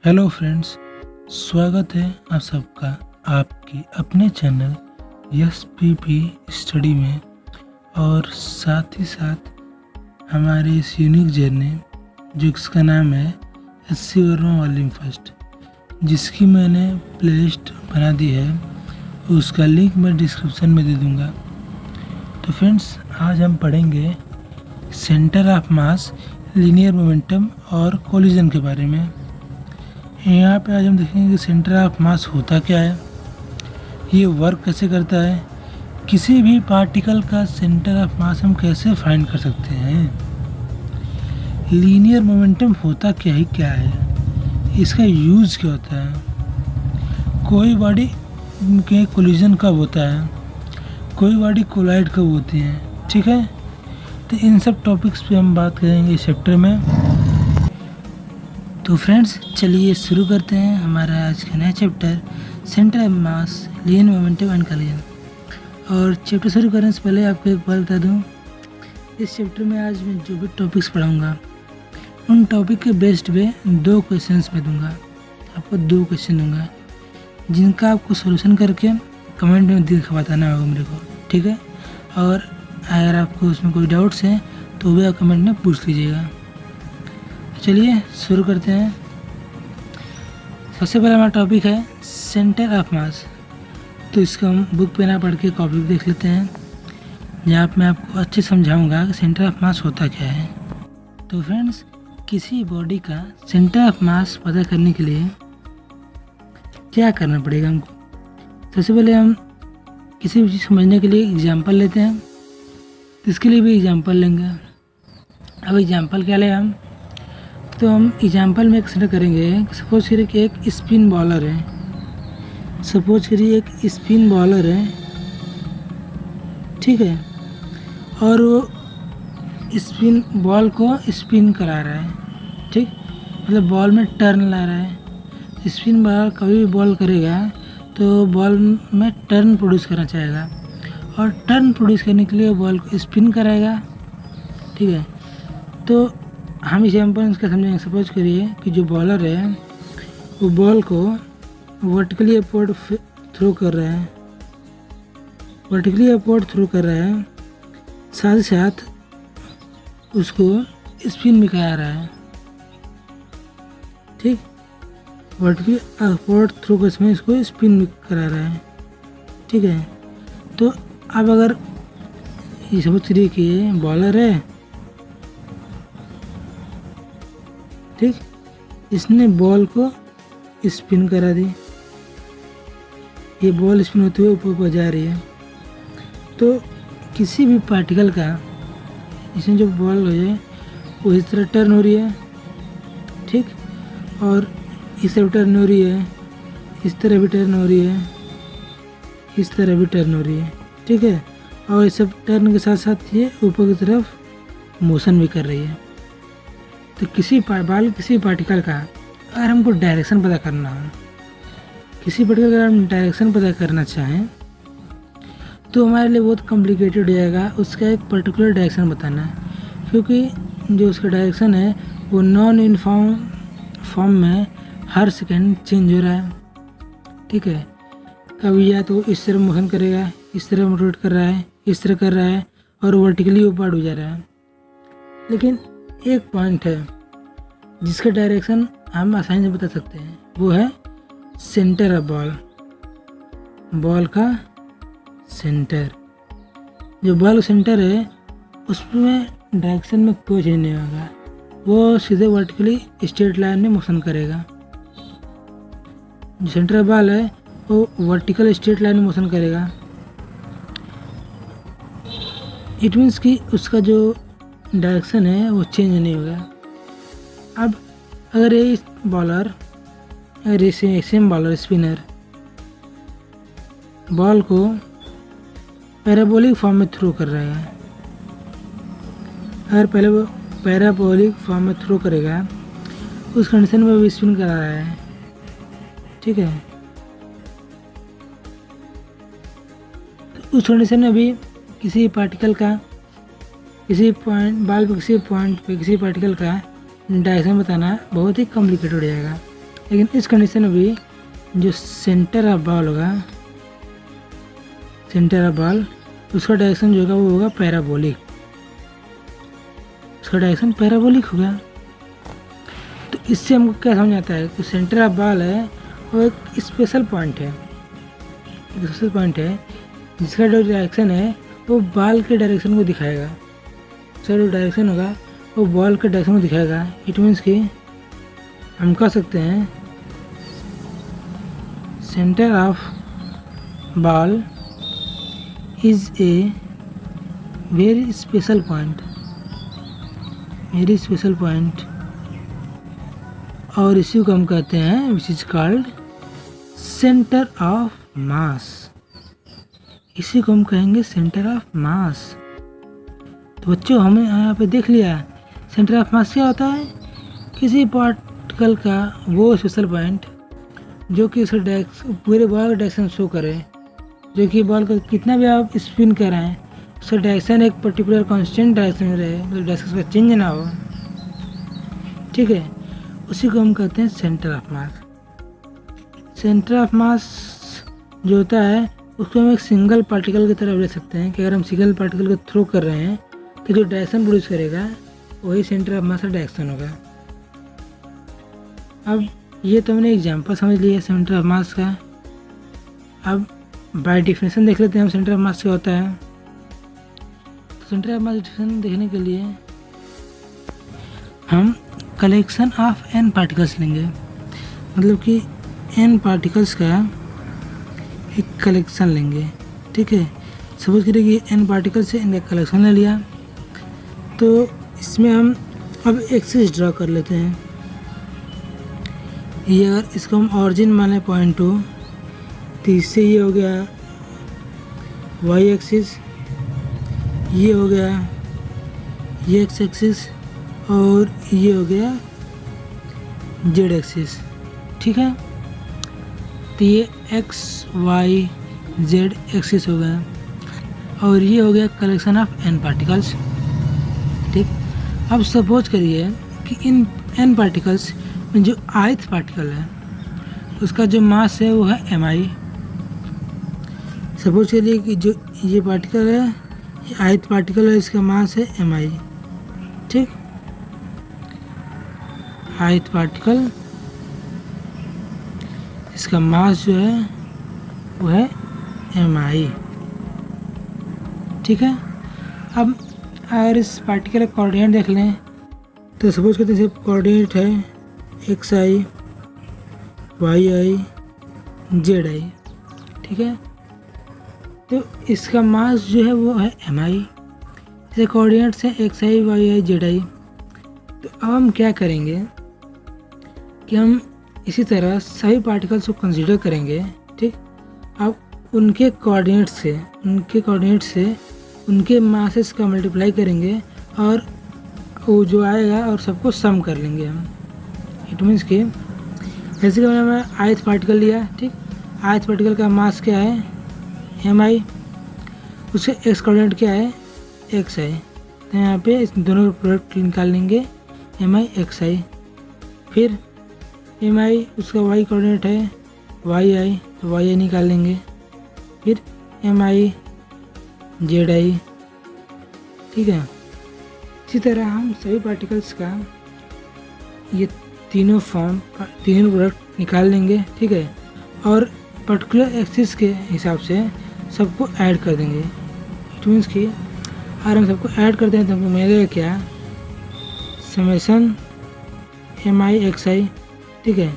Hello friends, स्वागत है आप सबका आपकी अपने चैनल एसपीपी स्टडी में। और साथ ही साथ हमारे इस यूनिक जर्नी जिसका नाम है एससी वर्मा वॉल्यूम फर्स्ट, जिसकी मैंने प्लेलिस्ट बना दी है, उसका लिंक मैं डिस्क्रिप्शन में दे दूंगा। तो फ्रेंड्स, आज हम पढ़ेंगे centre of mass, linear momentum और कोलिजन के बारे में। यहाँ पे आज हम देखेंगे कि सेंटर ऑफ मास होता क्या है, ये वर्क कैसे करता है, किसी भी पार्टिकल का सेंटर ऑफ मास हम कैसे फाइंड कर सकते हैं, लीनियर मोमेंटम होता क्या है, इसका यूज़ क्या होता है, कोई बॉडी के कोलिजन कब होता है, कोई बॉडी कोलाइड कब होती है। ठीक है, तो इन सब टॉपिक्स पे हम बात करेंगे इस चैप्टर में। तो फ्रेंड्स, चलिए शुरू करते हैं हमारा आज का नया chapter, centre of mass, linear momentum and collision. और चैप्टर शुरू करने से पहले आपको एक बात बता दूं, इस चैप्टर में आज मैं जो भी टॉपिक्स पढ़ाऊंगा उन टॉपिक के बेस्ड पे 2 क्वेश्चंस मैं दूंगा। आपको 2 क्वेश्चन दूंगा जिनका आपको सोल्यूशन करके कमेंट में बताना होगा मेरे को। ठीक है, और अगर आपको उसमें कोई डाउट्स हैं तो भी आप कमेंट में पूछ लीजिएगा। चलिए शुरू करते हैं। सबसे पहला हमारा टॉपिक है सेंटर ऑफ मास। तो इसको हम बुक पे ना पढ़ के कॉपी पे देख लेते हैं, जहाँ मैं आपको अच्छे समझाऊंगा कि सेंटर ऑफ मास होता क्या है। तो फ्रेंड्स, किसी बॉडी का सेंटर ऑफ मास पता करने के लिए क्या करना पड़ेगा हमको। सबसे पहले हम किसी भी चीज़ समझने के लिए एग्जाम्पल लेते हैं, तो इसके लिए भी एग्जाम्पल लेंगे। अब एग्जाम्पल क्या लें हम, तो हम एग्जाम्पल में कंसिडर करेंगे। सपोज करिए कि एक स्पिन बॉलर है, सपोज करिए एक स्पिन बॉलर है, ठीक है, और वो स्पिन बॉल को स्पिन करा रहा है, ठीक, मतलब बॉल में टर्न ला रहा है। स्पिन बॉलर कभी भी बॉल करेगा तो बॉल में टर्न प्रोड्यूस करना चाहेगा, और टर्न प्रोड्यूस करने के लिए बॉल को स्पिन कराएगा। ठीक है, तो हम एग्जाम्पल इसका समझेंगे। सपोज करिए कि जो बॉलर है वो बॉल को वर्टिकली अपवर्ड थ्रो कर रहा है, साथ ही साथ उसको स्पिन भी करा रहा है। ठीक, वर्टिकली अपवर्ड थ्रो के समय इसको स्पिन भी करा रहा है। ठीक है, तो अब अगर ये सपोज करिए कि बॉलर है, ठीक, इसने बॉल को स्पिन करा दी, ये बॉल स्पिन होते हुए ऊपर जा रही है। तो किसी भी पार्टिकल का इसमें जो बॉल है वो इस तरह टर्न हो रही है, ठीक, और इस तरह टर्न हो रही है, इस तरह भी टर्न हो रही है, इस तरह भी टर्न हो रही है। ठीक है, और ये सब टर्न के साथ साथ ये ऊपर की तरफ मोशन भी कर रही है। तो किसी पार्टिकल का अगर हमको डायरेक्शन पता करना हो, किसी पार्टिकल का हम डायरेक्शन पता करना चाहें तो हमारे लिए बहुत कॉम्प्लिकेटेड हो जाएगा उसका एक पर्टिकुलर डायरेक्शन बताना है, क्योंकि जो उसका डायरेक्शन है वो नॉन यूनिफॉर्म फॉर्म में हर सेकंड चेंज हो रहा है। ठीक है, कभी या तो इस तरह मोशन करेगा, इस तरह रोटेट कर रहा है, इस तरह कर रहा है, और वर्टिकली ऊपर उड़ जा रहा है। लेकिन एक पॉइंट है जिसका डायरेक्शन हम आसानी से बता सकते हैं, वो है सेंटर ऑफ बॉल का सेंटर। जो बॉल सेंटर है उसमें डायरेक्शन में कोई चेंज नहीं होगा, वो सीधे वर्टिकली स्ट्रेट लाइन में मोशन करेगा। जो सेंटर ऑफ बॉल है वो वर्टिकल स्ट्रेट लाइन में मोशन करेगा। इट मीन्स कि उसका जो डायरेक्शन है वो चेंज नहीं होगा। अब अगर ये बॉलर, अगर ये सेम बॉलर स्पिनर बॉल को पैराबोलिक फॉर्म में थ्रो कर रहा है, अगर पहले वो पैराबोलिक फॉर्म में थ्रो करेगा उस कंडीशन में वो स्पिन करा रहा है। ठीक है, तो उस कंडीशन में भी किसी पार्टिकल का किसी पॉइंट बॉल पे किसी पॉइंट पे किसी पार्टिकल का डायरेक्शन बताना बहुत ही कॉम्प्लिकेटेड हो जाएगा। लेकिन इस कंडीशन में भी जो सेंटर ऑफ बॉल होगा, सेंटर ऑफ बॉल, उसका डायरेक्शन जो होगा वो होगा पैराबोलिक, उसका डायरेक्शन पैराबोलिक होगा। तो इससे हमको क्या समझ आता है कि सेंटर ऑफ बॉल है वो एक स्पेशल पॉइंट है, एक स्पेशल पॉइंट है जिसका जो डायरेक्शन है वो बॉल के डायरेक्शन को दिखाएगा, उसका जो डायरेक्शन होगा वो बॉल के डायरेक्शन को दिखाएगा। इट मीन्स कि हम कह सकते हैं centre of ball is a very special point, very special point, और इसी को हम कहते हैं which is called centre of मास, इसी को हम कहेंगे सेंटर ऑफ मास। तो बच्चों हमने यहाँ पे देख लिया सेंटर ऑफ मास क्या होता है, किसी पार्टिकल का वो स्पेशल पॉइंट जो कि उसका पूरे बॉल का डायरेक्शन शो करे, जो कि बॉल को कितना भी आप स्पिन कराएं उसका डायरेक्शन एक पर्टिकुलर कांस्टेंट डायरेक्शन में रहे, मतलब डायरेक्शन का चेंज ना हो, ठीक है, उसी को हम कहते हैं centre of mass. Centre of मास जो होता है उसको हम एक सिंगल पार्टिकल की तरफ ले सकते हैं कि अगर हम सिंगल पार्टिकल को थ्रो कर रहे हैं तो जो डायरेक्शन प्रोड्यूस करेगा वही सेंटर ऑफ मास का डायरेक्शन होगा। अब ये तो हमने एग्जांपल समझ लिया सेंटर ऑफ मास का। अब बाय डिफिनेशन देख लेते हैं हम सेंटर ऑफ मास क्या होता है। तो सेंटर ऑफ मास डिफिनेशन देखने के लिए हम कलेक्शन ऑफ एन पार्टिकल्स लेंगे, मतलब कि एन पार्टिकल्स का एक कलेक्शन लेंगे, ठीक है। सपोज करिए कि एन पार्टिकल से इनका कलेक्शन ले लिया, तो इसमें हम अब एक्सिस ड्रा कर लेते हैं। ये अगर इसको हम ऑरिजिन माने पॉइंट 2, तो इससे ये हो गया वाई एक्सिस, ये हो गया ये एक्स एक्सिस, और ये हो गया जेड एक्सिस, ठीक है। तो ये एक्स वाई जेड एक्सिस हो गया, और ये हो गया कलेक्शन ऑफ एन पार्टिकल्स, ठीक। अब सपोज करिए कि इन एन पार्टिकल्स में जो ith पार्टिकल है उसका जो मास है वो है mi। सपोज करिए कि जो ये पार्टिकल है ये ith पार्टिकल है, इसका मास है mi, ठीक। ith पार्टिकल इसका मास जो है वो है mi, ठीक है। अब अगर इस पार्टिकल का कोऑर्डिनेट देख लें तो सपोज करते हैं कोऑर्डिनेट है X I Y I Z I, ठीक है। तो इसका मास जो है वो है एम आई, इसे कोऑर्डिनेट्स है X I Y I Z I. तो अब हम क्या करेंगे कि हम इसी तरह सभी पार्टिकल्स को कंसीडर करेंगे, ठीक। अब उनके कोऑर्डिनेट से उनके मासेस का मल्टीप्लाई करेंगे और वो जो आएगा और सबको सम कर लेंगे हम। इट मीन्स कि जैसे कि मैंने ith पार्टिकल लिया, ठीक। ith पार्टिकल का मास क्या है mi, उसके एक्स कोऑर्डिनेट क्या है xi, तो यहाँ पे इस दोनों का प्रोडक्ट निकाल लेंगे mi xi। फिर mi उसका y कोऑर्डिनेट है yi, तो yi निकाल लेंगे। फिर mi zi, ठीक है। इसी तरह हम सभी पार्टिकल्स का ये तीनों प्रोडक्ट निकाल लेंगे, ठीक है, और पर्टिकुलर एक्सिस के हिसाब से सबको ऐड कर देंगे। इट मीन्स कि अगर हम सबको ऐड करते हैं तो हमको मिलेगा क्या, समेशन mi xi, ठीक है।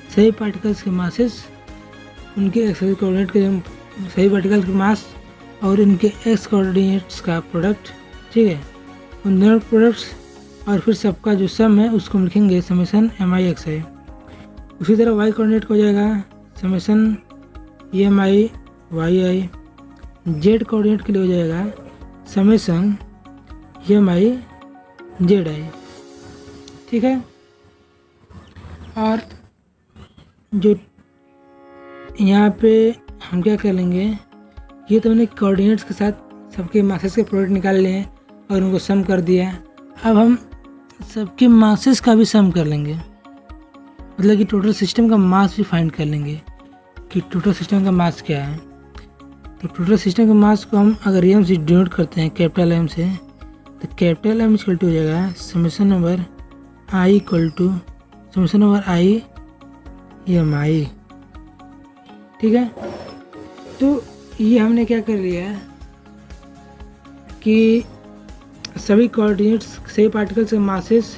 सभी पार्टिकल्स के मासेस उनके एक्स कोऑर्डिनेट के सभी पार्टिकल्स के मास और इनके एक्स कोऑर्डिनेट्स का प्रोडक्ट, ठीक है, उन दोनों प्रोडक्ट्स और फिर सबका जो सम है उसको हम लिखेंगे समेशन mi xi। उसी तरह y कोऑर्डिनेट को हो जाएगा summation mi yi। z coordinate के लिए हो जाएगा समेशन mi zi, ठीक है। और जो यहाँ पे हम क्या कर लेंगे, ये तो हमने कोऑर्डिनेट्स के साथ सबके मासेस के प्रोडक्ट निकाल लिए और उनको सम कर दिया। अब हम सबके मासेस का भी सम कर लेंगे, मतलब कि टोटल सिस्टम का मास भी फाइंड कर लेंगे कि टोटल सिस्टम का मास क्या है। तो टोटल सिस्टम के मास को हम अगर एम से डिनोट करते हैं, कैपिटल एम से, तो कैपिटल एम इक्वल टू हो जाएगा summation over I equal to summation over I M I. ठीक है, तो ये हमने क्या कर लिया है कि सभी कोऑर्डिनेट्स, सभी पार्टिकल्स के मासेस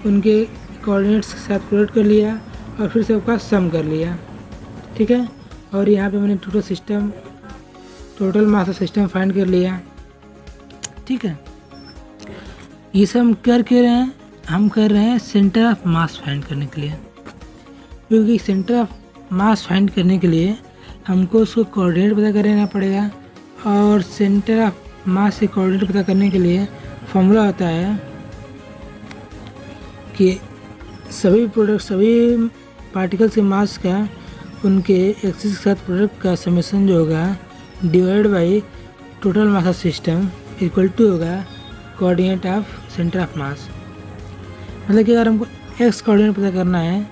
उनके कोऑर्डिनेट्स के साथ प्लॉट कर लिया और फिर सबका सम कर लिया। ठीक है, और यहाँ पे मैंने total mass of system find कर लिया। ठीक है, ये सब हम कर रहे हैं सेंटर ऑफ मास फाइंड करने के लिए, क्योंकि सेंटर ऑफ मास फाइंड करने के लिए हमको उसको कोऑर्डिनेट पता कर लेना पड़ेगा, और सेंटर ऑफ मास से कोऑर्डिनेट पता करने के लिए फॉर्मूला होता है कि सभी पार्टिकल्स के मास का उनके एक्सिस के साथ प्रोडक्ट का समेशन जो होगा divide by total mass of system equal to होगा coordinate of centre of mass. मतलब कि अगर हमको एक्स कोऑर्डिनेट पता करना है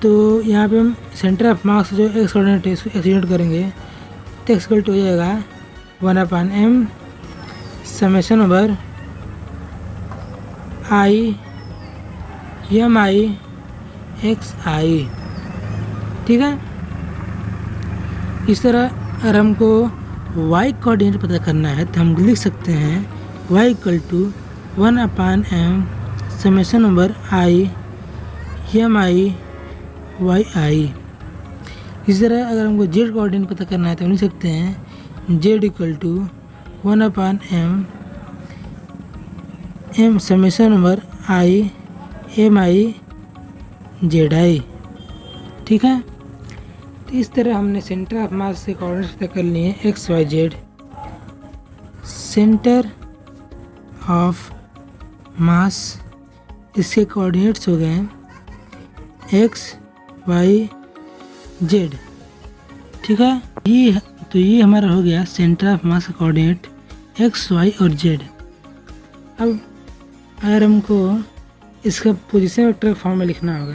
तो यहाँ पे हम सेंटर ऑफ मास जो एक्स कोऑर्डिनेट है इसको एक्सटेंड करेंगे, तो एक्स इक्वल टू हो जाएगा 1/m summation over I M I X I. ठीक है, इस तरह अगर हमको y कोऑर्डिनेट पता करना है तो हम लिख सकते हैं y equal to 1/m summation over I M I Y I. इस तरह अगर हमको z कोऑर्डिनेट पता करना है तो हम लिख सकते हैं z equal to 1/m summation over I M I Z I. ठीक है, तो इस तरह हमने सेंटर ऑफ मास से कोऑर्डिनेट्स पता कर लिए X Y Z. Centre of mass इसके कोऑर्डिनेट्स हो गए एक्स वाई जेड। ठीक है, ये हमारा हो गया सेंटर ऑफ मास का कोऑर्डिनेट एक्स वाई और जेड। अब अगर हमको इसका पोजीशन वेक्टर फॉर्म में लिखना होगा,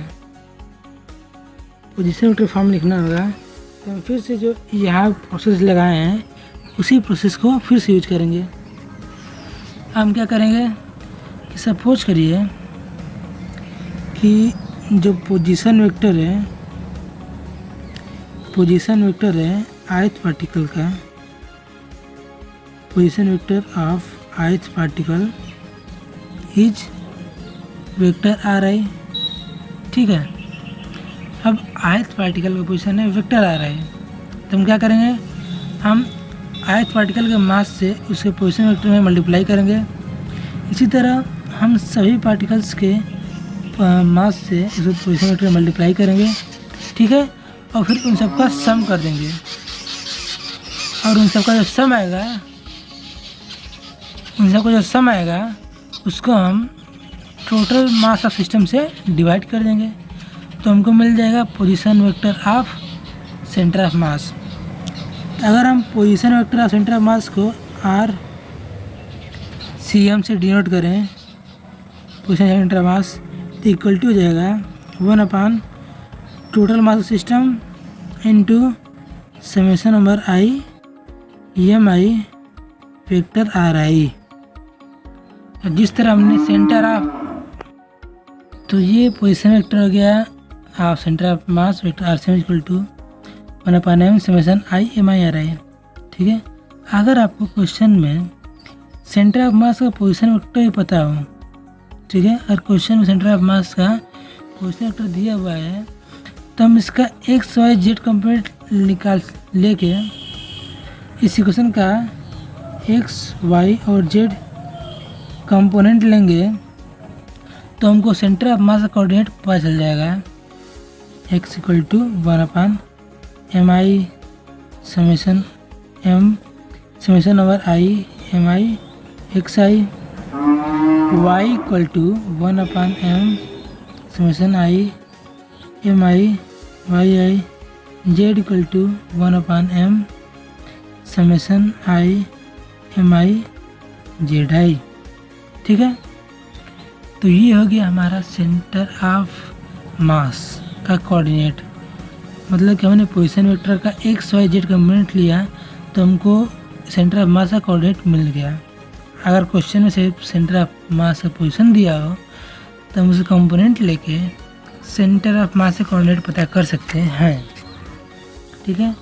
तो हम फिर से जो यहाँ प्रोसेस लगाए हैं उसी प्रोसेस को फिर से यूज करेंगे। हम क्या करेंगे कि सपोज करिए कि जो पोजीशन वेक्टर है ith पार्टिकल का, position vector of ith particle is vector are I. ठीक है, अब ith पार्टिकल का पोजीशन है वेक्टर आर आई, तो हम क्या करेंगे, हम ith पार्टिकल के मास से उसके पोजीशन वेक्टर में मल्टीप्लाई करेंगे। इसी तरह हम सभी पार्टिकल्स के मास से उसके पोजीशन वेक्टर में मल्टीप्लाई करेंगे। ठीक है, और फिर उन सबका सम कर देंगे, और उन सबका जो सम आएगा उसको हम टोटल मास ऑफ सिस्टम से डिवाइड कर देंगे, तो हमको मिल जाएगा position vector of centre of मास। अगर हम position vector of centre of मास को आर सी एम से डिनोट करें, पोजीशन सेंटर ऑफ मास, तो इक्वल टू हो जाएगा 1/, total mass of system into summation over I M I vector are आई। जिस तरह हमने सेंटर ऑफ, तो ये पोजीशन वेक्टर हो गया of centre of mass vector R C M equal to 1/m summation I M I R I. ठीक है, अगर आपको क्वेश्चन में सेंटर ऑफ मास का पोजीशन वेक्टर ही पता हो, ठीक है, और क्वेश्चन में सेंटर ऑफ मास का पोजीशन वेक्टर दिया हुआ है, तो हम इसका एक्स वाई जेड कंपोनेंट लेके इस इक्वेशन का एक्स वाई और जेड कंपोनेंट लेंगे तो हमको सेंटर ऑफ मास का कोऑर्डिनेट पता चल जाएगा। x equal to 1/m I summation over I M I X I, Y equal to 1/m summation I M I Y I, Z equal to 1/m summation I M I Z I. ठीक है, तो ये हो गया हमारा centre of mass. का coordinate, मतलब कि हमने पोजीशन वेक्टर का एक्स वाई जेड कंपोनेंट लिया तो हमको सेंटर ऑफ मास का कोऑर्डिनेट मिल गया। अगर क्वेश्चन में सिर्फ सेंटर ऑफ मास का पोजीशन दिया हो तो हम उसे कंपोनेंट लेके सेंटर ऑफ मास का कोऑर्डिनेट पता कर सकते हैं। ठीक है,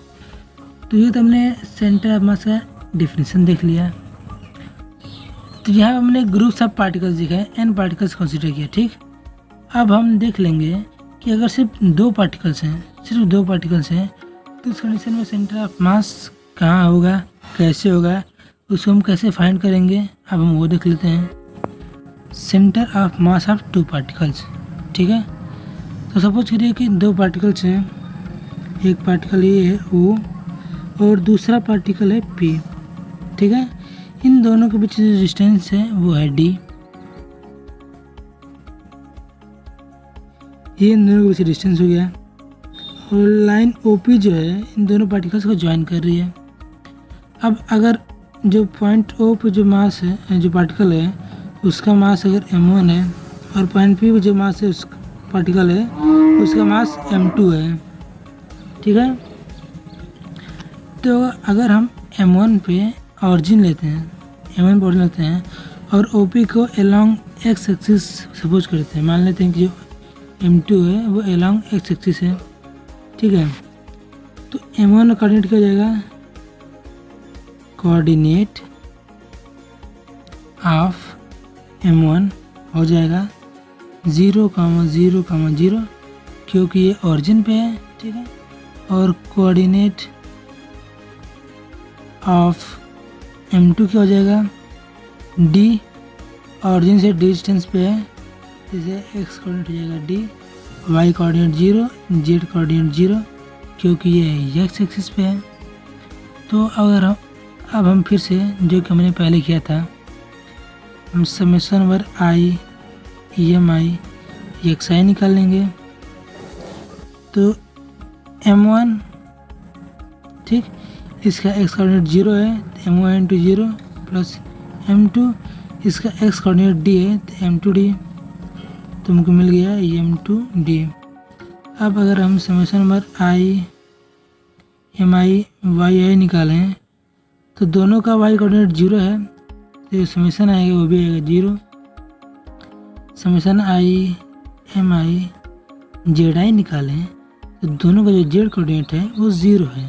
तो ये तो हमने सेंटर ऑफ मास का डिफिनीशन देख लिया। तो यहाँ हमने ग्रुप्स ऑफ पार्टिकल्स दिखाए, एन पार्टिकल्स कंसीडर किया। ठीक, अब हम देख लेंगे कि अगर सिर्फ दो पार्टिकल्स हैं, तो उस कंडीशन में सेंटर ऑफ मास कहाँ होगा, कैसे होगा, उसको हम कैसे फाइंड करेंगे, अब हम वो देख लेते हैं। Centre of mass of two particles. ठीक है, तो सपोज करिए कि दो पार्टिकल्स हैं, एक पार्टिकल ये है O और दूसरा पार्टिकल है P। ठीक है, इन दोनों के बीच जो डिस्टेंस है वो है D। ये इन दोनों के बीच डिस्टेंस हो गया और लाइन OP जो है इन दोनों पार्टिकल्स को ज्वाइन कर रही है। अब अगर जो पॉइंट O पे जो मास है, जो पार्टिकल है उसका मास अगर m1 है और पॉइंट P पे जो मास है उस पार्टिकल है उसका मास m2 है। ठीक है, तो अगर हम m1 पे ऑरिजिन लेते हैं और OP को एलॉन्ग एक्स एक्सिस सपोज करते हैं, मान लेते हैं कि जो m2 है वो एलॉन्ग एक्स एक्सिस है। ठीक है, तो m1 का कोऑर्डिनेट क्या हो जाएगा, कोऑर्डिनेट ऑफ m1 हो जाएगा 0, 0, 0, क्योंकि ये ऑरिजिन पे है। ठीक है, और कोऑर्डिनेट ऑफ m2 क्या हो जाएगा, d, ऑरिजिन से डिस्टेंस पे है, इसे x कोऑर्डिनेट हो जाएगा d, y coordinate 0, z coordinate 0, क्योंकि ये x एक्सिस पे है। तो अगर अब हम फिर से जो कि हमने पहले किया था, हम summation over i EMI xi निकाल लेंगे। तो m1, ठीक, इसका x कोऑर्डिनेट 0 है तो m1 इंटू 0 प्लस m2, इसका x कोऑर्डिनेट d है तो m2d, तुमको मिल गया m2d। अब अगर हम summation number i MI yi निकालें तो दोनों का y कोऑर्डिनेट 0 है तो जो समेशन आएगा वो भी आएगा 0। समेशन i MI zi निकालें तो दोनों का जो z कोऑर्डिनेट है वो 0 है,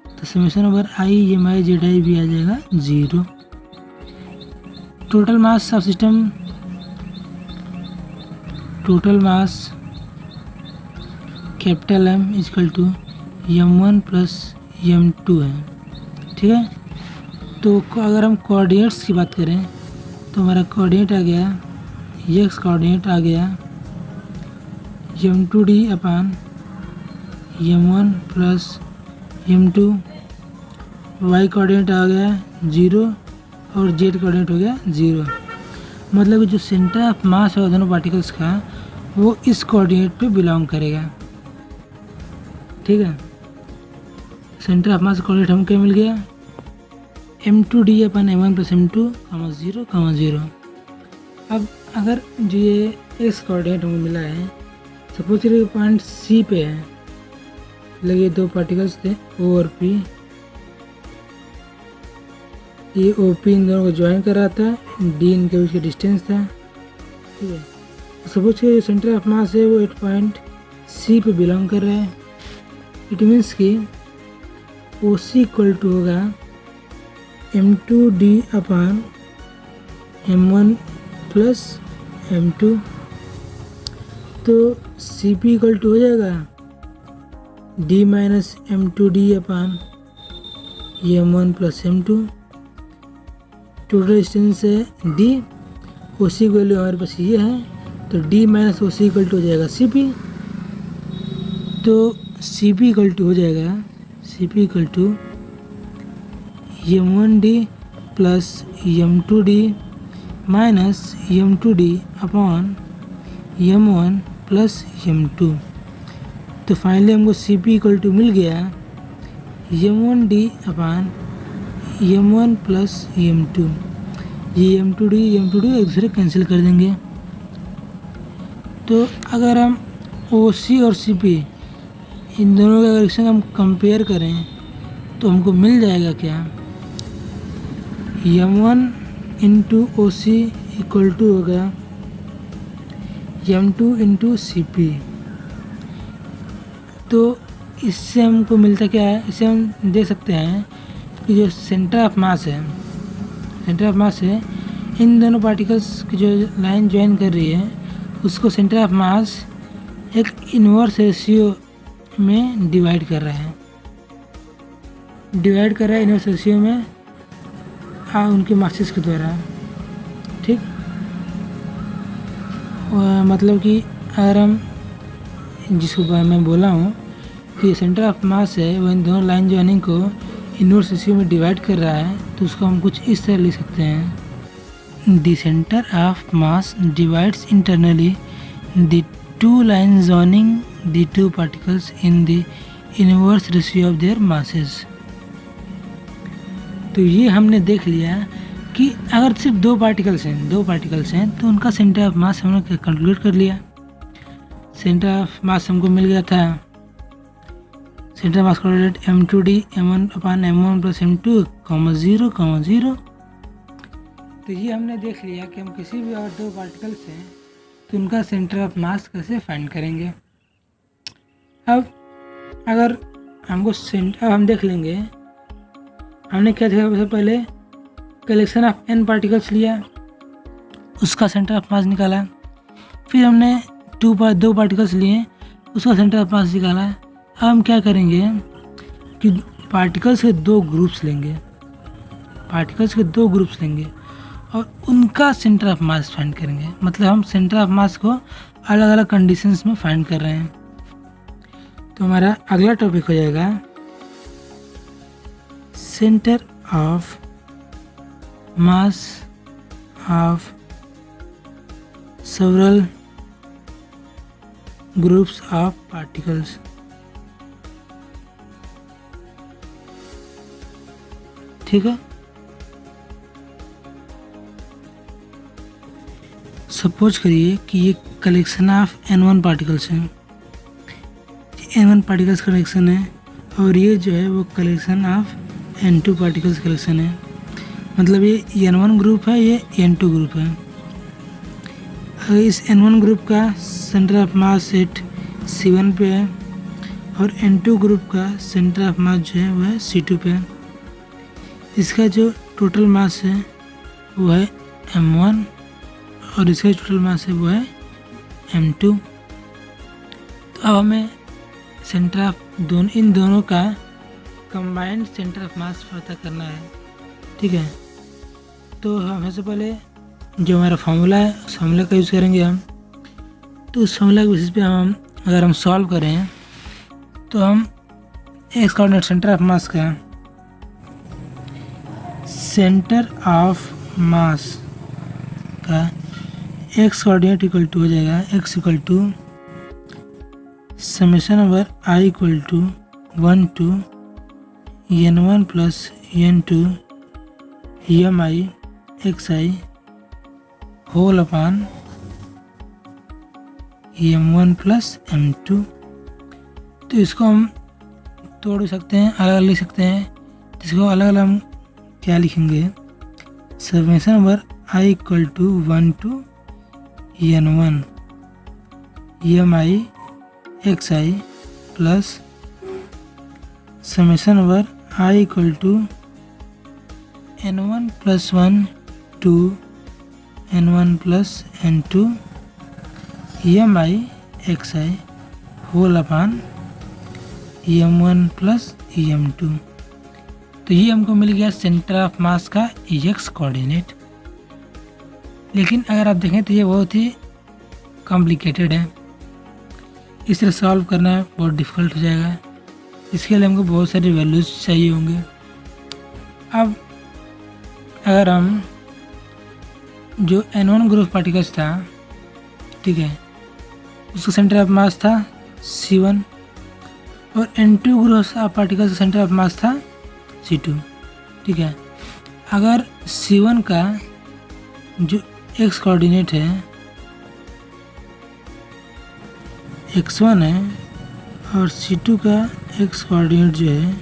तो summation over i MI zi भी आ जाएगा 0। Total mass of system, total mass capital M equal to m1 plus m2 है। ठीक है, तो अगर हम कोऑर्डिनेट्स की बात करें तो हमारा कोऑर्डिनेट आ गया, x कोऑर्डिनेट आ गया m2d upon m1 plus m2, y coordinate आ गया 0 और z कोऑर्डिनेट हो गया 0। मतलब जो सेंटर ऑफ मास है दोनों पार्टिकल्स का वो इस कोऑर्डिनेट पे बिलोंग करेगा। ठीक है, सेंटर ऑफ मास कोऑर्डिनेट हमको क्या मिल गया, m2d अपन m1 प्लस m2, 0, 0। अब अगर जो ये x कोऑर्डिनेट हमें मिला है, सपोज करिए पॉइंट C पे है, लगे दो पार्टिकल्स थे O और P, ये OP इन दोनों को ज्वाइन कर रहा था, D इनके बीच का डिस्टेंस था। ठीक है, सपोज करिए सेंटर ऑफ मास है वो एक पॉइंट C पे बिलोंग कर रहा है। इट मीन्स कि OC इक्वल टू होगा m2d upon m1 plus m2, तो CP इक्वल टू हो जाएगा d minus m2d upon m1 plus m2। Total distance है d, OC की वैल्यू हमारे पास ये है, तो d minus OC equal to हो जाएगा CP। तो CP इक्वल टू हो जाएगा, CP equal to m1d plus m2d minus m2d upon m1 plus m2। तो फाइनली हमको CP इक्वल टू मिल गया m1d अपान m1 प्लस m2। ये m2d एक दूसरे कैंसिल कर देंगे। तो अगर हम ओ सी और सी पी, इन दोनों का अगर हम कंपेयर करें तो हमको मिल जाएगा क्या, m1 into O C equal to होगा m2 इंटू सी पी। तो इससे हमको मिलता क्या है, इससे हम देख सकते हैं कि जो सेंटर ऑफ मास है, इन दोनों पार्टिकल्स की जो लाइन ज्वाइन कर रही है उसको सेंटर ऑफ मास एक इन्वर्स रेशियो में डिवाइड कर रहा है इन्वर्स रेशियो में उनके मासेस के द्वारा। ठीक, मतलब कि अगर हम जिसको मैं बोला हूँ कि सेंटर ऑफ मास है वो इन दोनों लाइन ज्वाइनिंग को इन्वर्स रेशियो में डिवाइड कर रहा है, तो उसको हम कुछ इस तरह लिख सकते हैं, the centre of mass divides internally the two line joining the two particles in the inverse ratio of their masses. तो ये हमने देख लिया कि अगर सिर्फ दो पार्टिकल्स हैं तो उनका सेंटर ऑफ मास हमने कैलकुलेट कर लिया। सेंटर ऑफ मास हमको मिल गया था, centre mass coordinate m2d m1/m1 plus m2 0,0। तो ये हमने देख लिया कि हम किसी भी और दो पार्टिकल्स हैं तो उनका सेंटर ऑफ मास कैसे फाइंड करेंगे। अब अगर हमको अब हम देख लेंगे, हमने क्या देखा, सबसे पहले कलेक्शन ऑफ n पार्टिकल्स लिया, उसका सेंटर ऑफ मास निकाला। फिर हमने दो पार्टिकल्स लिए, उसका सेंटर ऑफ मास निकाला। अब हम क्या करेंगे कि पार्टिकल्स के दो ग्रुप्स लेंगे और उनका सेंटर ऑफ मास फाइंड करेंगे। मतलब हम सेंटर ऑफ मास को अलग अलग कंडीशंस में फाइंड कर रहे हैं। तो हमारा अगला टॉपिक हो जाएगा centre of mass of several groups of particles। ठीक है, सपोज करिए कि ये कलेक्शन ऑफ n1 पार्टिकल्स हैं, n1 पार्टिकल्स कलेक्शन है और ये जो है वो collection of n2 particles collection है। मतलब ये n1 ग्रुप है, ये n2 ग्रुप है। अगर इस n1 ग्रुप का centre of mass set C1 पे है और n2 ग्रुप का सेंटर ऑफ मास जो है वो है C2 पे है। इसका जो टोटल मास है वो है m1 और इसका टोटल मास है वो है m2। तो अब हमें सेंटर ऑफ इन दोनों का कंबाइंड सेंटर ऑफ मास पता करना है। ठीक है, तो हम सबसे पहले जो हमारा फार्मूला है उस फार्मूला का यूज़ करेंगे हम। तो उस फार्मूला के बेसिस पे अगर हम सॉल्व करें तो हम X coordinate centre of mass का एक्स कोऑर्डिनेट इक्वल टू हो जाएगा x equal to summation over i equal to 1 to n1 plus n2 mi xi whole upon m1 plus m2। तो इसको हम तोड़ सकते हैं, अलग अलग लिख सकते हैं। इसको अलग अलग हम क्या लिखेंगे, summation over i equal to 1 to n1 mi xi plus summation over i equal to n1 plus 1 to n1 plus n2 mi xi whole upon m1 plus m2। तो ये हमको मिल गया सेंटर ऑफ मास का X coordinate. लेकिन अगर आप देखें तो ये बहुत ही कॉम्प्लिकेटेड है, इस तरह सॉल्व करना बहुत डिफ़िकल्ट हो जाएगा। इसके लिए हमको बहुत सारी वैल्यूज़ चाहिए होंगे। अब अगर हम जो n1 ग्रुप पार्टिकल्स था, ठीक है, उसका सेंटर ऑफ मास था C1 और n2 ग्रुप ऑफ पार्टिकल्स का सेंटर ऑफ मास था C2। ठीक है, अगर C1 का जो एक्स कोऑर्डिनेट है x1 है और C2 का x कोऑर्डिनेट जो है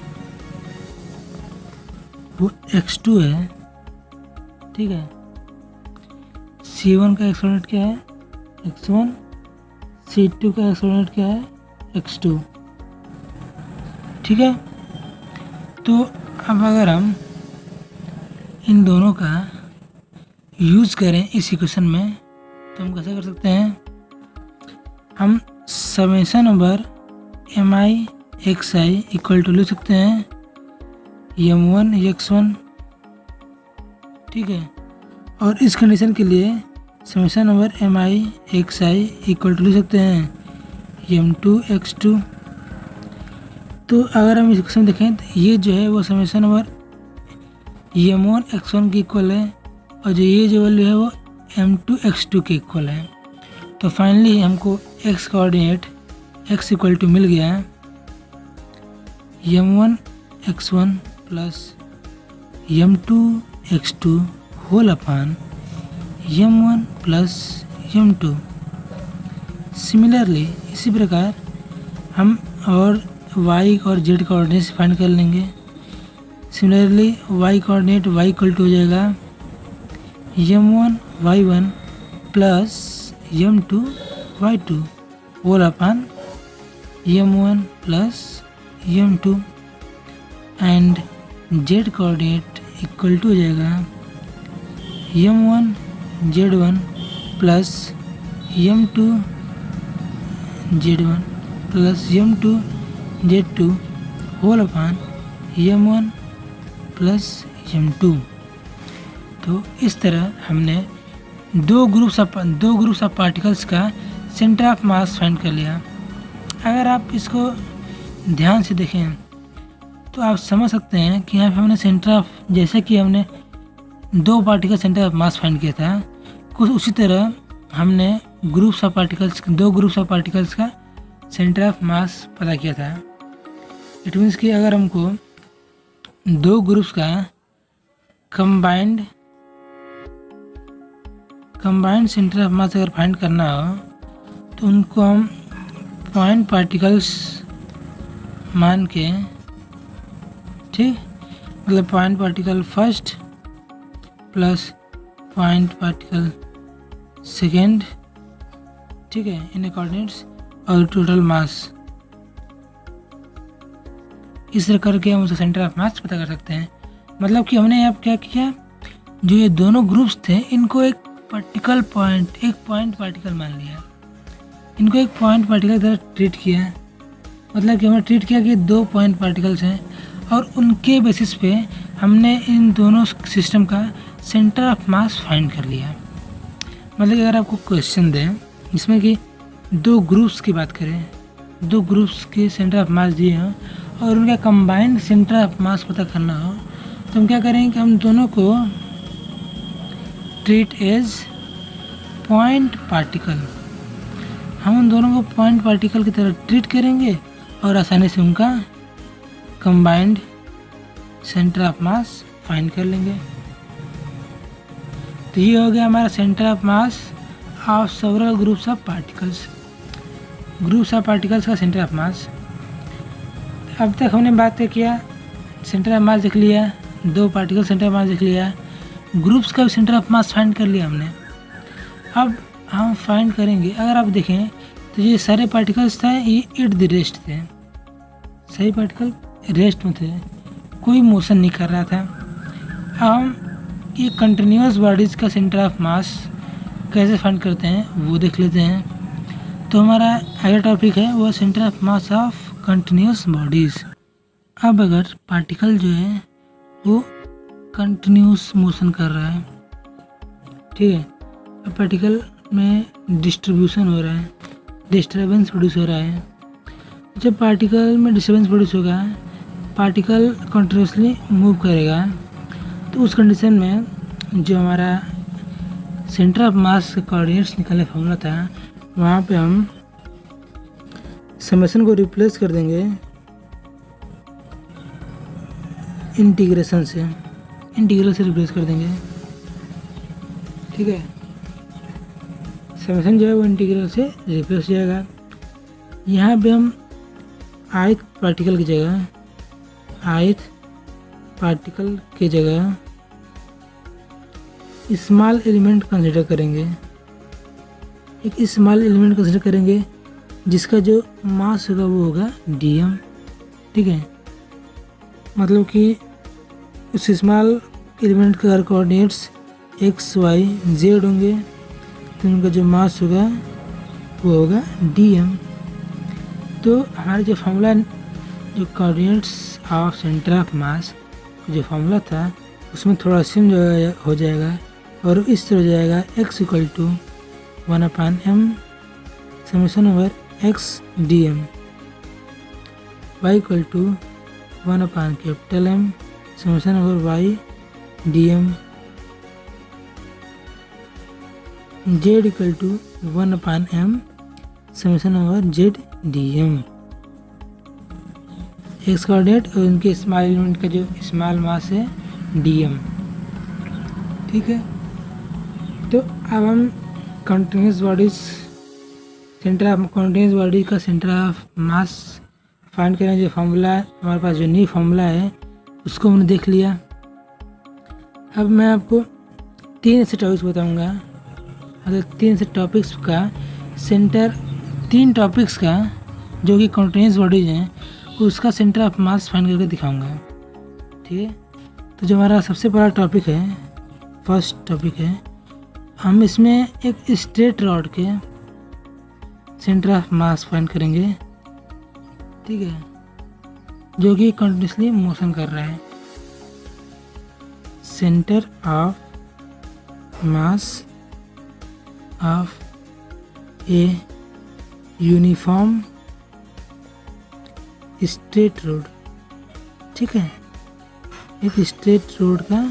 वो x2 है, ठीक है। C1 का x कोऑर्डिनेट क्या है, x1, C2 का x कोऑर्डिनेट क्या है, x2, ठीक है। तो अब अगर हम इन दोनों का यूज़ करें इस इक्वेशन में तो हम कैसे कर सकते हैं, हम summation over mi xi equal to लिख सकते हैं m1 x1, ठीक है। और इस कंडीशन के लिए summation over mi xi equal to लिख सकते हैं m2 x2। तो अगर हम इस इक्वेशन देखें तो ये जो है वो समेशन ओवर m1 x1 के इक्वल है और जो ये जो वैल्यू है वो m2 x2 के इक्वल है। तो फाइनली हमको x coordinate x equal to मिल गया है m1 x1 plus m2 x2 whole upon m1 plus m2। Similarly इसी प्रकार हम और y और z कोऑर्डिनेट फाइंड कर लेंगे। Similarly y coordinate y equal to हो जाएगा m1 y1 plus m2 y2 whole upon m1 plus m2 and z coordinate equal to हो जाएगा m1 z1 plus m2 z1 plus m2 z2 whole upon m1 plus m2। तो इस तरह हमने दो groups of particles का centre of mass find कर लिया। अगर आप इसको ध्यान से देखें तो आप समझ सकते हैं कि यहाँ पे हमने सेंटर ऑफ, जैसे कि हमने दो particle centre of mass find किया था, कुछ उसी तरह हमने दो ग्रुप्स ऑफ पार्टिकल्स का सेंटर ऑफ मास पता किया था। इट मीन्स कि अगर हमको दो ग्रुप्स का कंबाइंड सेंटर ऑफ मास अगर फाइंड करना हो तो उनको हम पॉइंट पार्टिकल्स मान के, ठीक, मतलब point particle first plus point particle second, ठीक है, इन कोऑर्डिनेट्स और टोटल मास, इस तरह करके हम उसका सेंटर ऑफ मास पता कर सकते हैं। मतलब कि हमने यहाँ क्या किया, जो ये दोनों ग्रुप्स थे इनको एक पॉइंट पार्टिकल मान लिया, इनको एक पॉइंट पार्टिकल की तरह ट्रीट किया। मतलब कि हमने ट्रीट किया कि दो पॉइंट पार्टिकल्स हैं और उनके बेसिस पे हमने इन दोनों सिस्टम का सेंटर ऑफ मास फाइंड कर लिया। मतलब कि अगर आपको क्वेश्चन दें जिसमें कि दो ग्रुप्स की बात करें, दो ग्रुप्स के सेंटर ऑफ मास दिए हों और उनका कंबाइंड सेंटर ऑफ मास पता करना हो तो हम क्या करेंगे कि हम दोनों को ट्रीट एज पॉइंट पार्टिकल, हम उन दोनों को पॉइंट पार्टिकल की तरह ट्रीट करेंगे और आसानी से उनका combined centre of mass find कर लेंगे। तो ये हो गया हमारा centre of mass of several groups of particles का सेंटर ऑफ मास। अब तक हमने बात किया, सेंटर ऑफ मास देख लिया, दो पार्टिकल सेंटर ऑफ मास देख लिया, ग्रुप्स का भी सेंटर ऑफ मास फाइंड कर लिया हमने। अब हम फाइंड करेंगे, अगर आप देखें तो ये सारे पार्टिकल्स थे ये एट द रेस्ट थे, सही पार्टिकल रेस्ट में थे, कोई मोशन नहीं कर रहा था। अब हम ये कंटिन्यूस बॉडीज़ का सेंटर ऑफ मास कैसे फाइंड करते हैं वो देख लेते हैं। तो हमारा अगला टॉपिक है वो centre of mass of continuous bodies. अब अगर पार्टिकल जो है वो कंटिन्यूस मोशन कर रहा है, ठीक है, अब पार्टिकल में डिस्ट्रीब्यूशन हो रहा है, डिस्टर्बेंस प्रोड्यूस हो रहा है। जब पार्टिकल में डिस्टर्बेंस प्रोड्यूस होगा, पार्टिकल कंटिन्यूसली मूव करेगा, तो उस कंडीशन में जो हमारा सेंटर ऑफ मास का कोऑर्डिनेट्स निकालने फॉर्मूला था वहाँ पे हम समेशन को रिप्लेस कर देंगे इंटीग्रेशन से, इंटीग्रल से रिप्लेस कर देंगे, ठीक है। समेशन जो है वो इंटीग्रल से रिप्लेस हो जाएगा। यहाँ पे हम ith पार्टिकल की जगह स्मॉल एलिमेंट कंसिडर करेंगे। एक स्मॉल एलिमेंट कंसिडर करेंगे जिसका जो मास होगा वो होगा dm। ठीक है, मतलब कि उस स्मॉल एलिमेंट का अगर कोऑर्डिनेट्स x y z होंगे तो उनका जो मास होगा वो होगा dm। तो हमारा जो फॉर्मूला, जो कोऑर्डिनेट्स ऑफ सेंटर ऑफ मास जो फॉर्मूला था उसमें थोड़ा चेंज हो जाएगा और इस तरह हो जाएगा x equal to 1/m summation over x dm, y equal to 1/M summation over y dm, z equal to 1/m summation over z dm। X coordinate और उनके स्मॉल एलिमेंट का जो स्मॉल मास है dm। ठीक है, तो अब हम continuous bodies centre of continuous body का सेंटर ऑफ मास फाइंड करें। जो फार्मूला हमारे पास, जो न्यू फार्मूला है उसको हमने देख लिया। अब मैं आपको 3 ऐसे टॉपिक्स बताऊंगा, मतलब 3 ऐसे टॉपिक्स का सेंटर, 3 टॉपिक्स का जो कि कंटिन्यूस बॉडीज हैं उसका सेंटर ऑफ मास फाइंड करके दिखाऊंगा। ठीक है, तो जो हमारा सबसे बड़ा टॉपिक है, फर्स्ट टॉपिक है, हम इसमें एक स्ट्रेट रॉड के सेंटर ऑफ मास फाइंड करेंगे। ठीक है, जो कि कंटिन्यूसली मोशन कर रहा है। Centre of mass of a uniform straight road. ठीक है, एक स्ट्रेट रोड का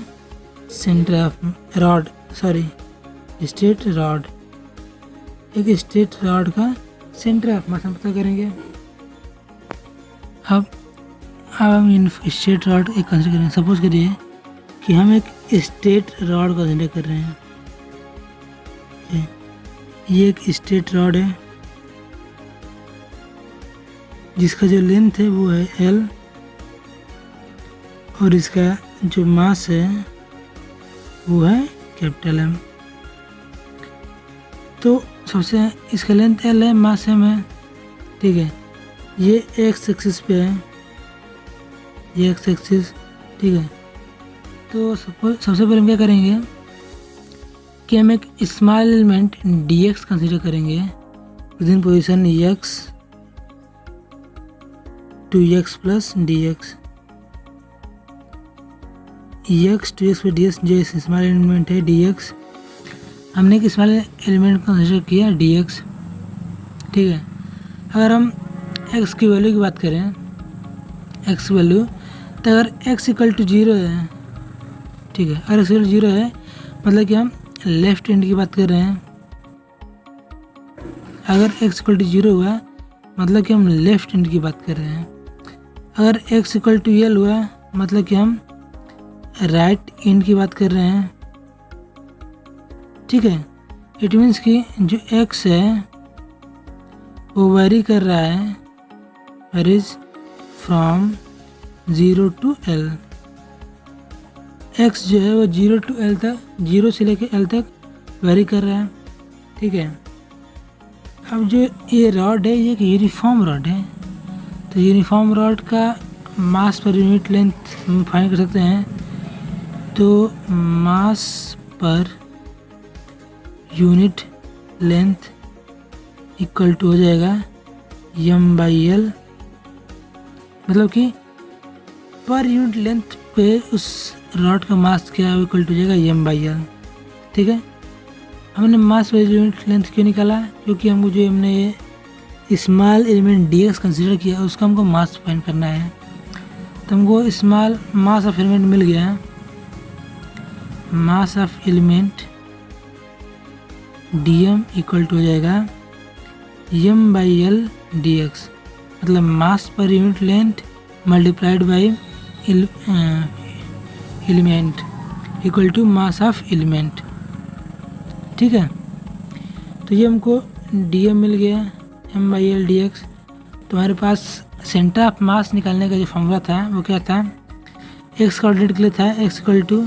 centre of rod, straight rod, एक स्ट्रेट रॉड का सेंटर ऑफ मास हम पता करेंगे। अब हम इन स्ट्रेट रॉड एक कंसिडर करेंगे। सपोज करिए कि हम एक स्ट्रेट रॉड का कंसिडर कर रहे हैं। ये एक स्ट्रेट रॉड है जिसका जो लेंथ है वो है L और इसका जो मास है वो है कैपिटल M। तो सबसे इसका लेंथ L है, मास M है। ठीक है, ये x एक्सिस पे है, ये x एक्सिस। ठीक है, तो सबसे पहले हम क्या करेंगे कि हम एक स्मॉल एलिमेंट dx कंसीडर करेंगे within position x 2x plus dx। x 2x पर dx जो स्मॉल एलिमेंट है dx, हमने एक स्मॉल एलिमेंट कंसीडर किया dx। ठीक है, अगर हम x की वैल्यू की बात करें, x वैल्यू, तो अगर x इक्वल टू 0 है, ठीक है, अगर x इक्वल टू 0 है मतलब कि हम लेफ्ट हैंड की बात कर रहे हैं। अगर x इक्वल टू 0 हुआ मतलब कि हम लेफ्ट हैंड की बात कर रहे हैं। अगर x इक्वल टू L हुआ मतलब कि हम राइट हैंड की बात कर रहे हैं। ठीक है, इट मीन्स कि जो x है वो वेरी कर रहा है, varies from 0 to L। x जो है वो 0 टू L तक, 0 से लेकर L तक वेरी कर रहा है। ठीक है, अब जो ये रॉड है ये एक यूनिफॉर्म रॉड है, तो यूनिफॉर्म रॉड का मास पर यूनिट लेंथ हम फाइंड कर सकते हैं। तो mass per unit length equal to हो जाएगा m/L, मतलब कि पर यूनिट लेंथ पे उस रॉड का मास क्या है इक्वल टू हो जाएगा m/L। ठीक है, हमने मास पर यूनिट लेंथ क्यों निकाला? क्योंकि हमको जो हमने ये स्मॉल एलिमेंट dx कंसीडर किया उसका हमको मास फाइंड करना है। तो हमको स्मॉल मास ऑफ एलिमेंट मिल गया है। Mass of element dm equal to हो जाएगा m/L dx, मतलब mass per unit length multiplied by element equal to mass of element. ठीक है, तो ये हमको dm मिल गया m/L dx। तुम्हारे पास सेंटर ऑफ मास निकालने का जो फॉर्मूला था वो क्या था, एक्स कोऑर्डिनेट के लिए था x equal to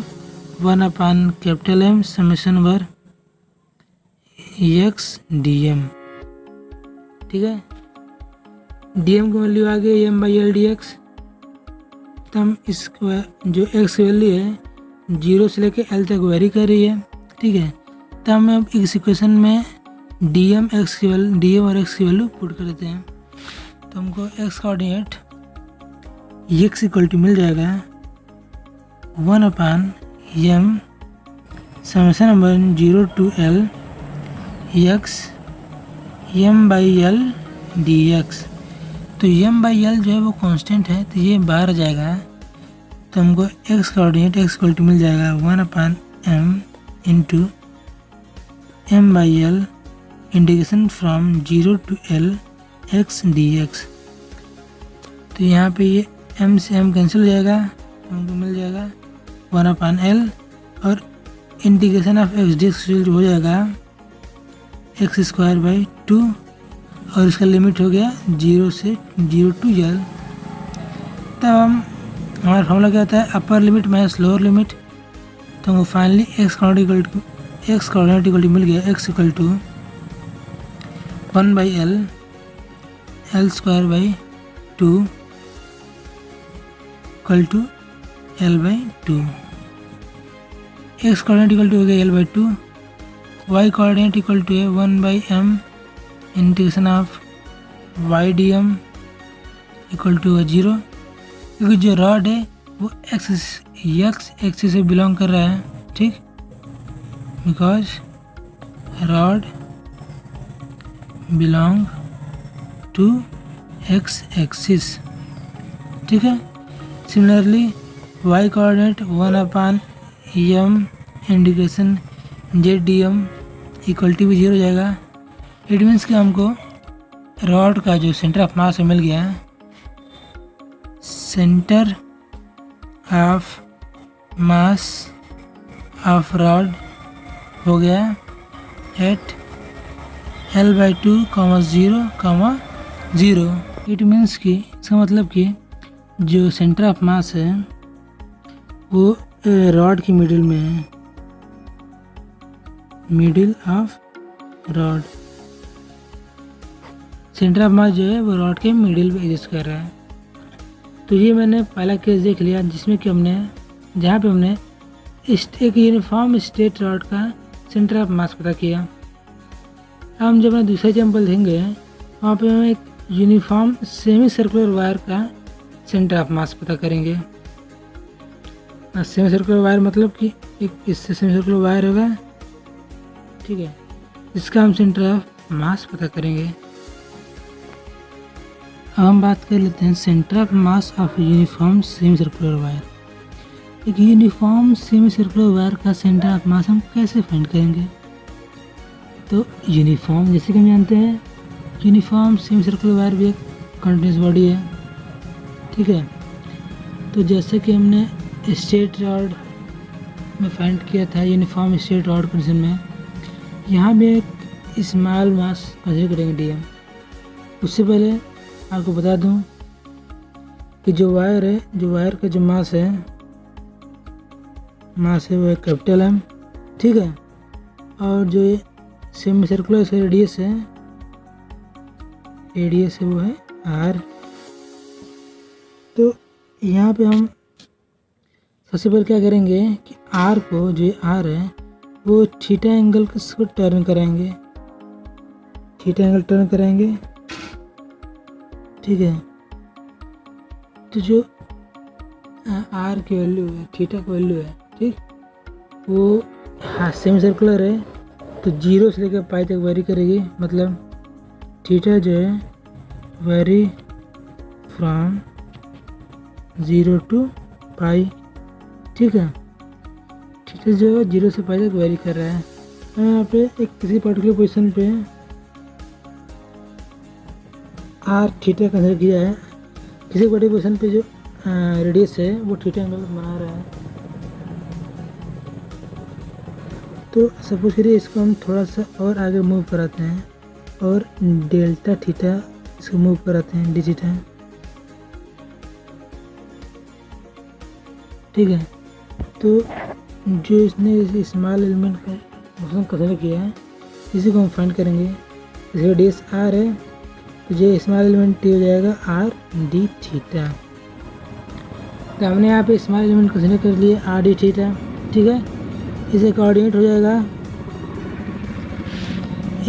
1/M summation over x d m. ठीक है, डी एम की वैल्यू आ गई M/L dx। तो हम इसको जो एक्स की वैल्यू है 0 से लेकर L तक वेरी कर रही है। ठीक है, तो हम अब इस इक्वेशन में डी एम और एक्स की वैल्यू पुट कर देते हैं। तो हमको X coordinate X equal to मिल जाएगा 1/M summation number 0 to L x M/L dx। तो M/L जो है वो कांस्टेंट है, तो ये बाहर आ जाएगा। तो हमको X coordinate X equal to मिल जाएगा 1/M into M/L integration from 0 to L x dx। तो यहाँ पे ये m से m कैंसिल हो जाएगा, तो हमको मिल जाएगा 1/L और इंटीग्रेशन ऑफ x dx जो हो जाएगा x² 2 और इसका लिमिट हो गया 0 to L। तब हमारा फॉर्मूला क्या होता है, upper limit minus lower limit. तो हमको finally X coordinate equal to मिल गया x equal to 1/L L² 2 equal to L/2। X coordinate equal to हो गया L/2, Y coordinate equal to है 1/M integration of Y D M equal to 0, क्योंकि जो rod है वो axis से बिलोंग कर रहा है। ठीक, because rod belong to x axis. ठीक है, similarly y coordinate 1/M integration z d M equal to भी 0 हो जाएगा। इट मीन्स कि हमको रॉड का जो सेंटर ऑफ मास मिल गया, centre of mass of rod हो गया एट L/2, 0, 0। इट मीन्स कि इसका मतलब कि जो सेंटर ऑफ मास है वो रॉड की मिडिल में है, middle of rod. Centre of मास जो है वो रॉड के मिडिल में एग्जिस्ट कर रहा है। तो ये मैंने पहला केस देख लिया जिसमें कि जहाँ पे हमने एक यूनिफॉर्म स्ट्रेट रॉड का सेंटर ऑफ मास पता किया। अब हम जब दूसरा एग्जाम्पल देंगे वहाँ पे हम एक यूनिफॉर्म सेमी सर्कुलर वायर का सेंटर ऑफ मास पता करेंगे। सेमी सर्कुलर वायर मतलब कि एक इससे सेमी सर्कुलर वायर होगा, ठीक है, इसका हम सेंटर ऑफ मास पता करेंगे। अब हम बात कर लेते हैं centre of mass of uniform semi circular wire. एक यूनिफॉर्म सेमी सर्कुलर वायर का सेंटर ऑफ मास हम कैसे फाइंड करेंगे। तो यूनिफॉर्म जैसे कि हम जानते हैं यूनिफॉर्म सेमी सर्कुलर वायर भी एक कंटिन्यूस बॉडी है। ठीक है, तो जैसे कि हमने स्ट्रेट रॉड में फाइंड किया था यूनिफॉर्म स्ट्रेट रॉड कंडीशन में, यहाँ भी एक स्मॉल मास कंसीडर करेंगे डीएम। उससे पहले आपको बता दूं कि जो वायर का जो मास है वो है कैपिटल M। ठीक है, और जो सेमी सर्कुलर इसका रेडियस है वो है R। तो यहाँ पे हम सबसे पहले क्या करेंगे कि R को जो R है वो थीटा एंगल को टर्न कराएंगे, थीटा एंगल टर्न कराएंगे। ठीक है, तो जो R की वैल्यू है, थीटा की वैल्यू है, ठीक, वो सेमी सर्कुलर है तो 0 से लेकर पाई तक वेरी करेगी। मतलब थीटा जो है वेरी फ्रॉम 0 to पाई। ठीक है, थीटा जो है 0 से पाई तक वेरी कर रहा है। यहाँ पे एक किसी पर्टिकुलर पोजीशन पे R थीटा कंसीडर किया है, किसी बड़ी पोजीशन पे जो रेडियस है वो थीटा एंगल बना रहा है। तो सपोज करिए इसको हम थोड़ा सा और आगे मूव कराते हैं और डेल्टा थीटा इसको मूव कराते हैं डी थीटा, ठीक है। तो जो इसने इस स्मॉल एलिमेंट का फंक्शन कंसिडर किया है इसी को हम फाइंड करेंगे। जैसे रेडियस आर है तो जो स्मॉल एलिमेंट टी हो जाएगा आर डी थीटा। तो हमने यहाँ पे स्मॉल एलिमेंट कंसिडर कर लिए आर डी थीटा, ठीक है। इसे कोऑर्डिनेट हो जाएगा,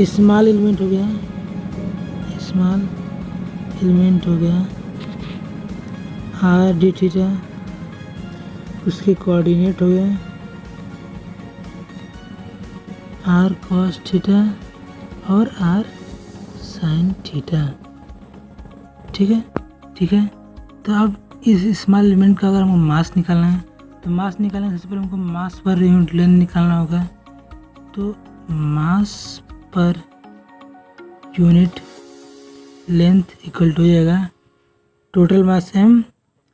स्मॉल एलिमेंट हो गया, स्मॉल एलिमेंट हो गया आर डी थीटा, उसके कोऑर्डिनेट हो गए आर कॉस थीटा और आर साइन थीटा, ठीक है, ठीक है। तो अब इस स्मॉल एलिमेंट का अगर हमको मास निकालना है तो मास निकालने से पहले हमको मास पर यूनिट लेंथ निकालना होगा। तो mass per unit length equal to हो जाएगा टोटल मास m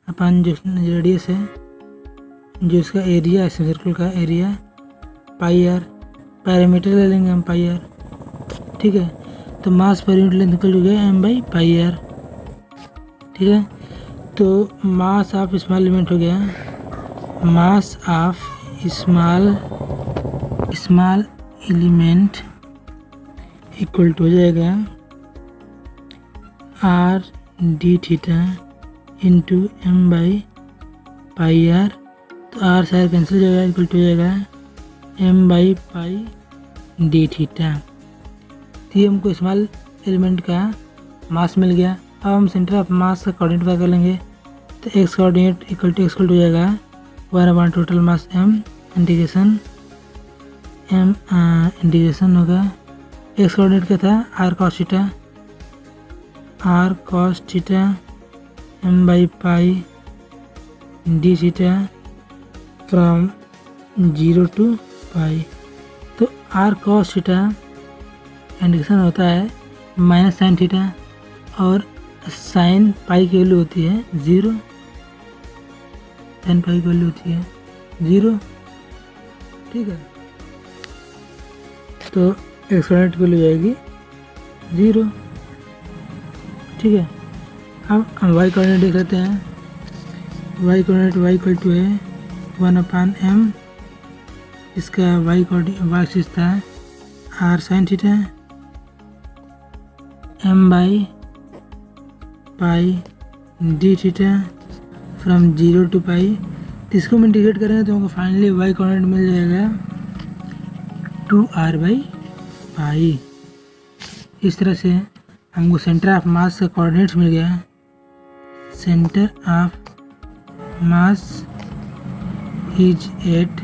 अपन जो रेडियस है, जो इसका एरिया है सर्कल का एरिया पाई आर, पैरामीटर ले लेंगे हम पाई आर, ठीक है। तो mass per unit length equal to गया m बाई पाई आर, ठीक है। तो मास ऑफ स्मॉल एलिमेंट हो गया, mass of small element equal to हो जाएगा R D theta into M by pi R. तो आर से आर कैंसिल हो जाएगा, इक्वल टू हो जाएगा M by pi D theta. तो ये हमको स्मॉल एलिमेंट का मास मिल गया। अब हम सेंटर ऑफ मास का कोऑर्डिनेट पता कर लेंगे। तो एक्स कोऑर्डिनेट इक्वल टू हो जाएगा 1/, टोटल मास m इंटीग्रेशन होगा। एक्स कोऑर्डिनेट क्या था R cos theta m by pi D theta from 0 to pi. तो आर कॉस थीटा इंटीग्रेशन होता है माइनस साइन थीटा और साइन पाई की वैल्यू होती है 0, साइन पाई की वैल्यू होती है 0, ठीक है। तो एक्स कोऑर्डिनेट की वैल्यू जाएगी 0, ठीक है। अब हम वाई कोऑर्डिनेट देख लेते हैं। Y coordinate y equal to है 1/m, इसका वाई एक्सिस था R sine theta m by pi D theta from 0 to pi. इसको हम इंटीग्रेट करेंगे तो हमको फाइनली वाई कोऑर्डिनेट मिल जाएगा 2r बाई पाई। इस तरह से हमको सेंटर ऑफ मास का कोऑर्डिनेट्स मिल गया। Centre of mass is at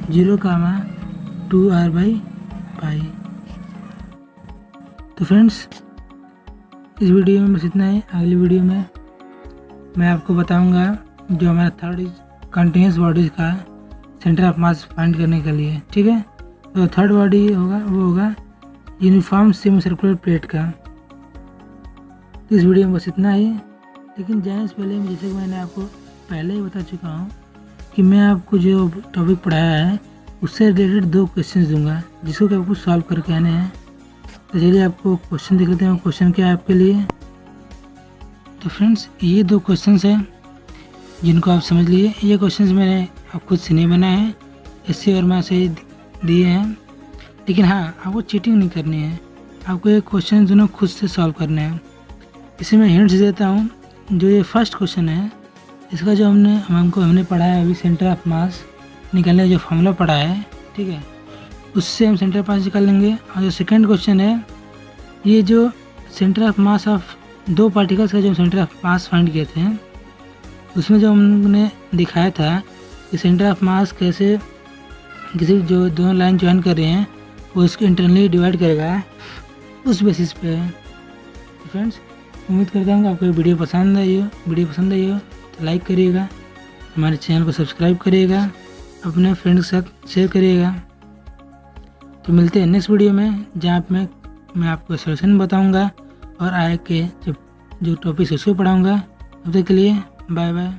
0, 2r by pi. तो फ्रेंड्स इस वीडियो में बस इतना ही। अगली वीडियो में मैं आपको बताऊंगा जो हमारा थर्ड कंटिन्यूस बॉडीज का सेंटर ऑफ मास फाइंड करने के लिए, ठीक है। तो थर्ड बॉडी होगा वो होगा यूनिफॉर्म सेमी सर्कुलर प्लेट का। तो इस वीडियो में बस इतना ही। लेकिन जाने से पहले जैसे कि मैंने आपको पहले ही बता चुका हूँ कि मैं आपको जो टॉपिक पढ़ाया है उससे रिलेटेड 2 क्वेश्चन दूंगा जिसको कि आपको सॉल्व करके आने हैं। तो चलिए आपको क्वेश्चन देख लेते हैं। क्वेश्चन क्या है आपके लिए। तो फ्रेंड्स ये 2 क्वेश्चंस हैं जिनको आप समझ लिए। ये क्वेश्चंस मैंने खुद से नहीं बनाए हैं, इससे और मैं से दिए हैं। लेकिन हाँ आपको चीटिंग नहीं करनी है, आपको ये क्वेश्चन दोनों खुद से सॉल्व करने हैं। इसे मैं हिंट्स देता हूँ। जो ये फर्स्ट क्वेश्चन है इसका जो हमने पढ़ा है अभी सेंटर ऑफ मास निकालने का जो फॉर्मूला पढ़ा है, ठीक है, उससे हम सेंटर ऑफ मास निकाल लेंगे। और जो सेकंड क्वेश्चन है ये जो centre of mass of 2 particles का जो सेंटर ऑफ मास फाइंड किए थे उसमें जो हमने दिखाया था कि सेंटर ऑफ मास कैसे किसी जो दोनों लाइन ज्वाइन कर रहे हैं वो इसको इंटरनली डिवाइड करेगा, उस बेसिस पे है। तो फ्रेंड्स उम्मीद करता हूँ कि आपको वीडियो पसंद आई हो तो लाइक करिएगा, हमारे चैनल को सब्सक्राइब करिएगा, अपने फ्रेंड्स के साथ शेयर करिएगा। तो मिलते हैं नेक्स्ट वीडियो में जहाँ पे मैं आपको सोल्यूशन बताऊँगा और आगे के जो टॉपिक है उसको पढ़ाऊँगा। तब तक के लिए बाय बाय।